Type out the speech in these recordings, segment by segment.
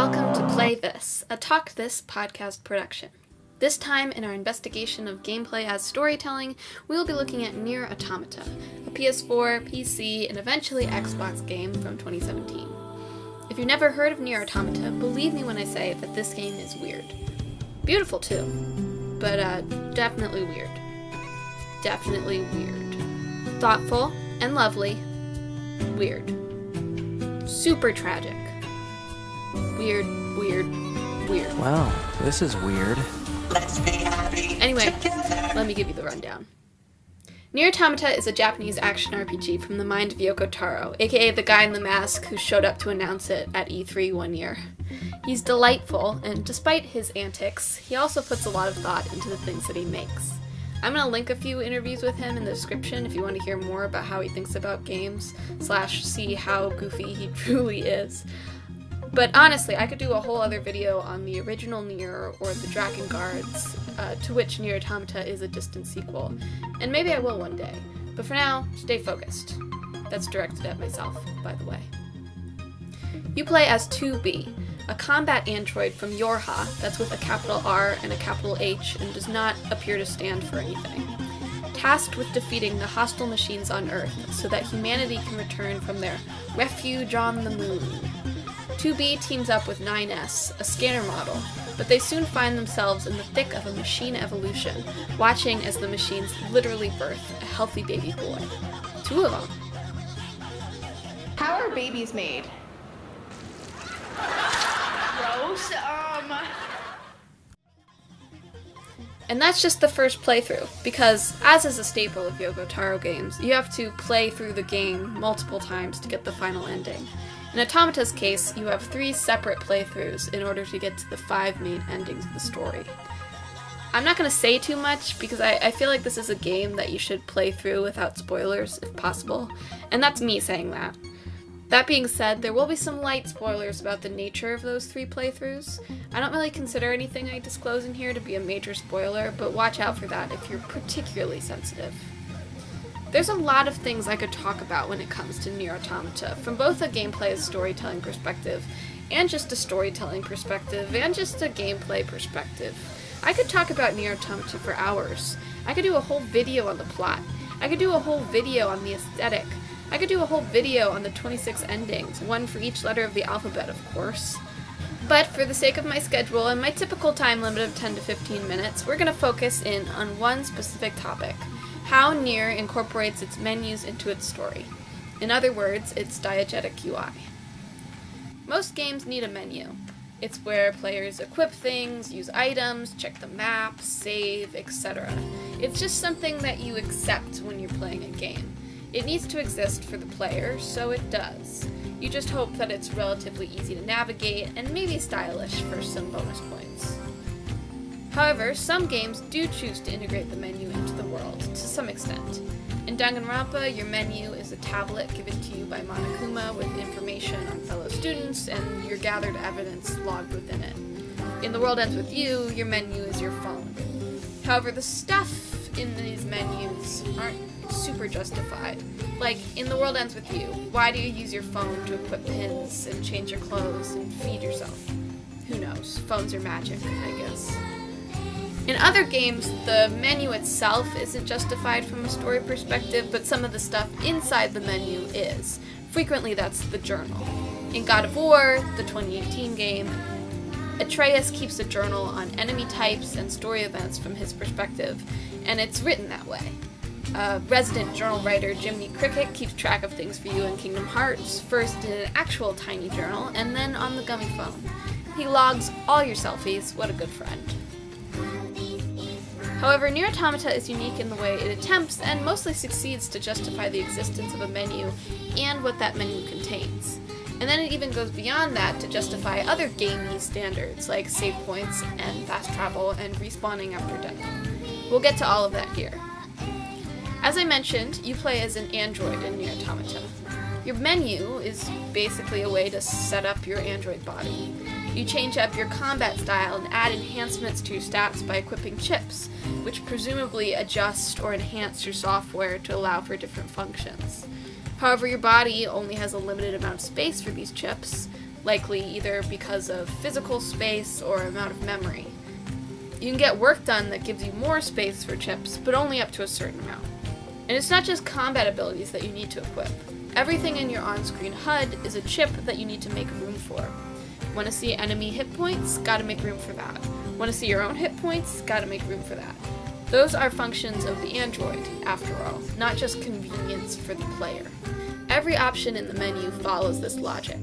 Welcome to Play This, a Talk This podcast production. This time, in our investigation of gameplay as storytelling, we will be looking at NieR Automata, a PS4, PC, and eventually Xbox game from 2017. If you've never heard of NieR Automata, believe me when I say that this game is weird. Beautiful too, but definitely weird. Definitely weird. Thoughtful and lovely. Weird. Super tragic. Weird. Wow, this is weird. Let's be happy. Anyway, together. let me give you the rundown. NieR Automata is a Japanese action RPG from the mind of Yoko Taro, aka the guy in the mask who showed up to announce it at E3 one year. He's delightful, and despite his antics, he also puts a lot of thought into the things that he makes. I'm going to link a few interviews with him in the description if you want to hear more about how he thinks about games, / see how goofy he truly is. But honestly, I could do a whole other video on the original NieR or the Dragon Guards, to which NieR Automata is a distant sequel. And maybe I will one day. But for now, stay focused. That's directed at myself, by the way. You play as 2B, a combat android from Yorha that's with a capital R and a capital H and does not appear to stand for anything. Tasked with defeating the hostile machines on Earth so that humanity can return from their refuge on the moon. 2B teams up with 9S, a scanner model, but they soon find themselves in the thick of a machine evolution, watching as the machines literally birth a healthy baby boy. 2 of them. How are babies made? Gross. And that's just the first playthrough, because, as is a staple of Yoko Taro games, you have to play through the game multiple times to get the final ending. In Automata's case, you have 3 separate playthroughs in order to get to the 5 main endings of the story. I'm not going to say too much, because I feel like this is a game that you should play through without spoilers, if possible, and that's me saying that. That being said, there will be some light spoilers about the nature of those 3 playthroughs. I don't really consider anything I disclose in here to be a major spoiler, but watch out for that if you're particularly sensitive. There's a lot of things I could talk about when it comes to NieR Automata, from both a gameplay and storytelling perspective, and just a storytelling perspective, and just a gameplay perspective. I could talk about NieR Automata for hours. I could do a whole video on the plot. I could do a whole video on the aesthetic. I could do a whole video on the 26 endings, one for each letter of the alphabet, of course. But for the sake of my schedule and my typical time limit of 10 to 15 minutes, we're going to focus in on one specific topic: how NieR incorporates its menus into its story. In other words, its diegetic UI. Most games need a menu. It's where players equip things, use items, check the map, save, etc. It's just something that you accept when you're playing a game. It needs to exist for the player, so it does. You just hope that it's relatively easy to navigate and maybe stylish for some bonus points. However, some games do choose to integrate the menu into the world, to some extent. In Danganronpa, your menu is a tablet given to you by Monokuma with information on fellow students and your gathered evidence logged within it. In The World Ends With You, your menu is your phone. However, the stuff in these menus aren't super justified. Like, in The World Ends With You, why do you use your phone to equip pins and change your clothes and feed yourself? Who knows? Phones are magic, I guess. In other games, the menu itself isn't justified from a story perspective, but some of the stuff inside the menu is. Frequently that's the journal. In God of War, the 2018 game, Atreus keeps a journal on enemy types and story events from his perspective, and it's written that way. Resident journal writer Jiminy Cricket keeps track of things for you in Kingdom Hearts, first in an actual tiny journal, and then on the gummy phone. He logs all your selfies. What a good friend. However, NieR Automata is unique in the way it attempts, and mostly succeeds, to justify the existence of a menu and what that menu contains. And then it even goes beyond that to justify other gamey standards, like save points and fast travel and respawning after death. We'll get to all of that here. As I mentioned, you play as an android in NieR Automata. Your menu is basically a way to set up your android body. You change up your combat style and add enhancements to your stats by equipping chips, which presumably adjust or enhance your software to allow for different functions. However, your body only has a limited amount of space for these chips, likely either because of physical space or amount of memory. You can get work done that gives you more space for chips, but only up to a certain amount. And it's not just combat abilities that you need to equip. Everything in your on-screen HUD is a chip that you need to make room for. Want to see enemy hit points? Gotta make room for that. Want to see your own hit points? Gotta make room for that. Those are functions of the Android, after all, not just convenience for the player. Every option in the menu follows this logic.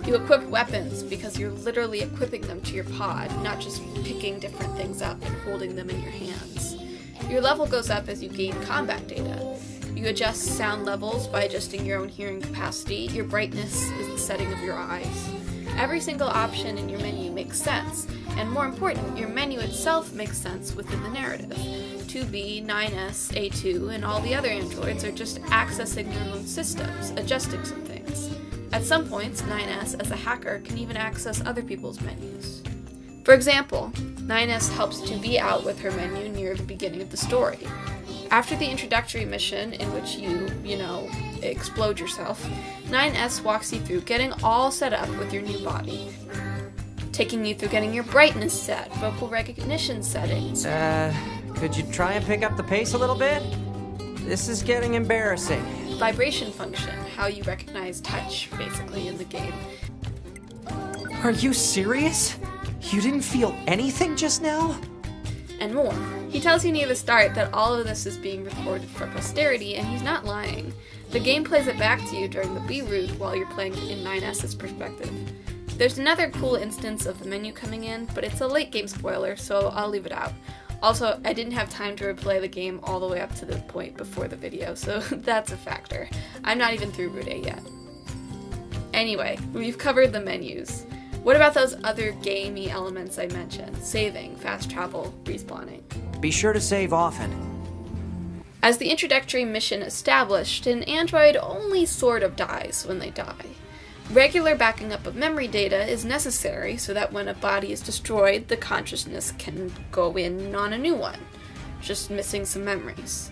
You equip weapons because you're literally equipping them to your pod, not just picking different things up and holding them in your hands. Your level goes up as you gain combat data. You adjust sound levels by adjusting your own hearing capacity. Your brightness is the setting of your eyes. Every single option in your menu makes sense, and more important, your menu itself makes sense within the narrative. 2B, 9S, A2, and all the other androids are just accessing their own systems, adjusting some things. At some points, 9S, as a hacker, can even access other people's menus. For example, 9S helps 2B out with her menu near the beginning of the story. After the introductory mission, in which you explode yourself, 9S walks you through getting all set up with your new body, taking you through getting your brightness set, vocal recognition settings. Could you try and pick up the pace a little bit? This is getting embarrassing. Vibration function, how you recognize touch, basically, in the game. Are you serious? You didn't feel anything just now? And more. He tells you near the start that all of this is being recorded for posterity, and he's not lying. The game plays it back to you during the B route while you're playing in 9S's perspective. There's another cool instance of the menu coming in, but it's a late game spoiler, so I'll leave it out. Also, I didn't have time to replay the game all the way up to the point before the video, so that's a factor. I'm not even through Route A yet. Anyway, we've covered the menus. What about those other gamey elements I mentioned? Saving, fast travel, respawning. Be sure to save often. As the introductory mission established, an android only sort of dies when they die. Regular backing up of memory data is necessary so that when a body is destroyed, the consciousness can go in on a new one, just missing some memories.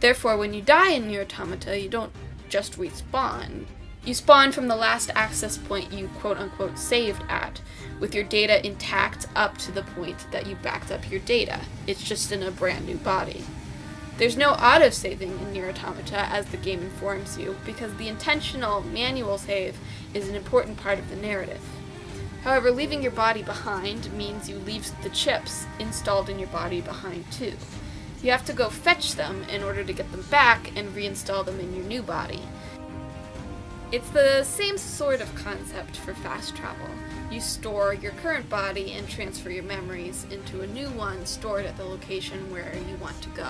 Therefore, when you die in NieR Automata, you don't just respawn. You spawn from the last access point you quote-unquote saved at, with your data intact up to the point that you backed up your data. It's just in a brand new body. There's no auto-saving in NieR Automata, as the game informs you, because the intentional manual save is an important part of the narrative. However, leaving your body behind means you leave the chips installed in your body behind too. You have to go fetch them in order to get them back and reinstall them in your new body. It's the same sort of concept for fast travel. You store your current body and transfer your memories into a new one stored at the location where you want to go.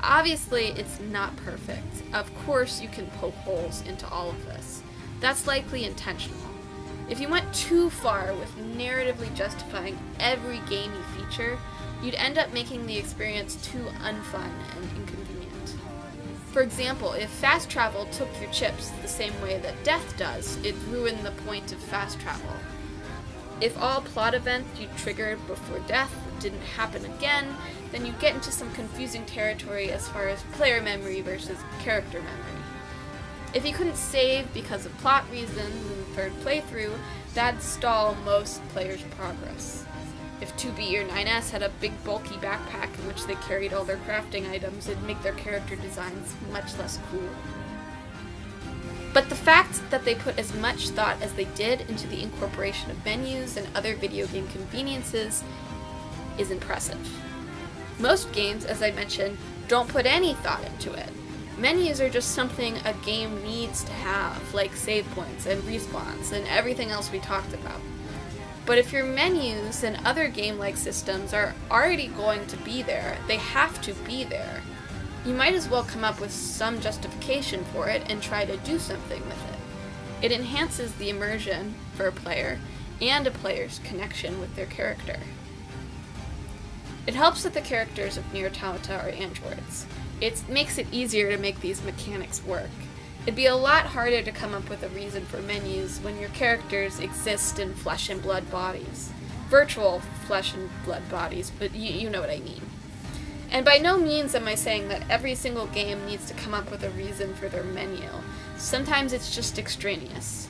Obviously, it's not perfect. Of course, you can poke holes into all of this. That's likely intentional. If you went too far with narratively justifying every gamey feature, you'd end up making the experience too unfun and inconvenient. For example, if fast travel took your chips the same way that death does, it'd ruin the point of fast travel. If all plot events you triggered before death didn't happen again, then you'd get into some confusing territory as far as player memory versus character memory. If you couldn't save because of plot reasons in the third playthrough, that'd stall most players' progress. If 2B or 9S had a big bulky backpack in which they carried all their crafting items, it'd make their character designs much less cool. But the fact that they put as much thought as they did into the incorporation of menus and other video game conveniences is impressive. Most games, as I mentioned, don't put any thought into it. Menus are just something a game needs to have, like save points and respawns and everything else we talked about. But if your menus and other game-like systems are already going to be there, they have to be there. You might as well come up with some justification for it and try to do something with it. It enhances the immersion for a player and a player's connection with their character. It helps that the characters of NieR Automata are androids. It makes it easier to make these mechanics work. It'd be a lot harder to come up with a reason for menus when your characters exist in flesh and blood bodies. Virtual flesh and blood bodies, but you know what I mean. And by no means am I saying that every single game needs to come up with a reason for their menu. Sometimes it's just extraneous.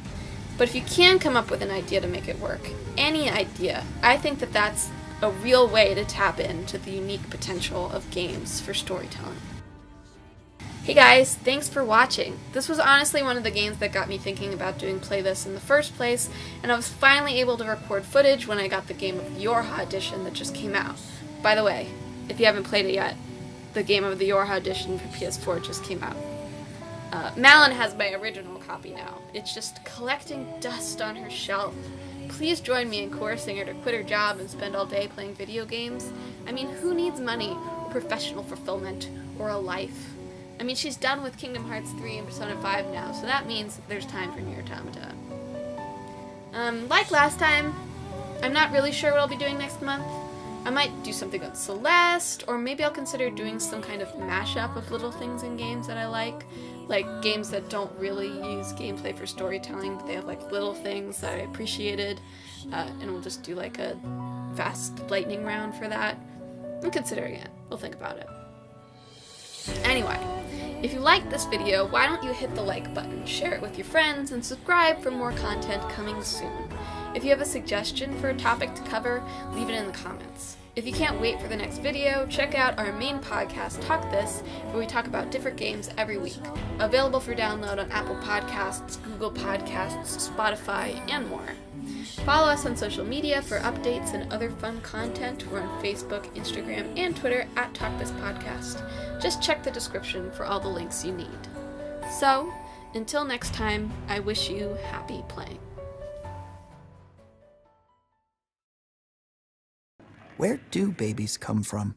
But if you can come up with an idea to make it work, any idea, I think that that's a real way to tap into the unique potential of games for storytelling. Hey guys, thanks for watching. This was honestly one of the games that got me thinking about doing playlists in the first place, and I was finally able to record footage when I got the game of the Yorha edition that just came out. By the way, if you haven't played it yet, the game of the Yorha edition for PS4 just came out. Malin has my original copy now. It's just collecting dust on her shelf. Please join me in coercing her to quit her job and spend all day playing video games. I mean, who needs money, or professional fulfillment, or a life? I mean, she's done with Kingdom Hearts 3 and Persona 5 now, so that means there's time for NieR Automata. Like last time, I'm not really sure what I'll be doing next month. I might do something on Celeste, or maybe I'll consider doing some kind of mashup of little things in games that I like games that don't really use gameplay for storytelling, but they have like little things that I appreciated, and we'll just do like a fast lightning round for that. I'm considering it. We'll think about it. Anyway, if you liked this video, why don't you hit the like button, share it with your friends, and subscribe for more content coming soon. If you have a suggestion for a topic to cover, leave it in the comments. If you can't wait for the next video, check out our main podcast, Talk This, where we talk about different games every week. Available for download on Apple Podcasts, Google Podcasts, Spotify, and more. Follow us on social media for updates and other fun content. We're on Facebook, Instagram, and Twitter at Talk This Podcast. Just check the description for all the links you need. So, until next time, I wish you happy playing. Where do babies come from?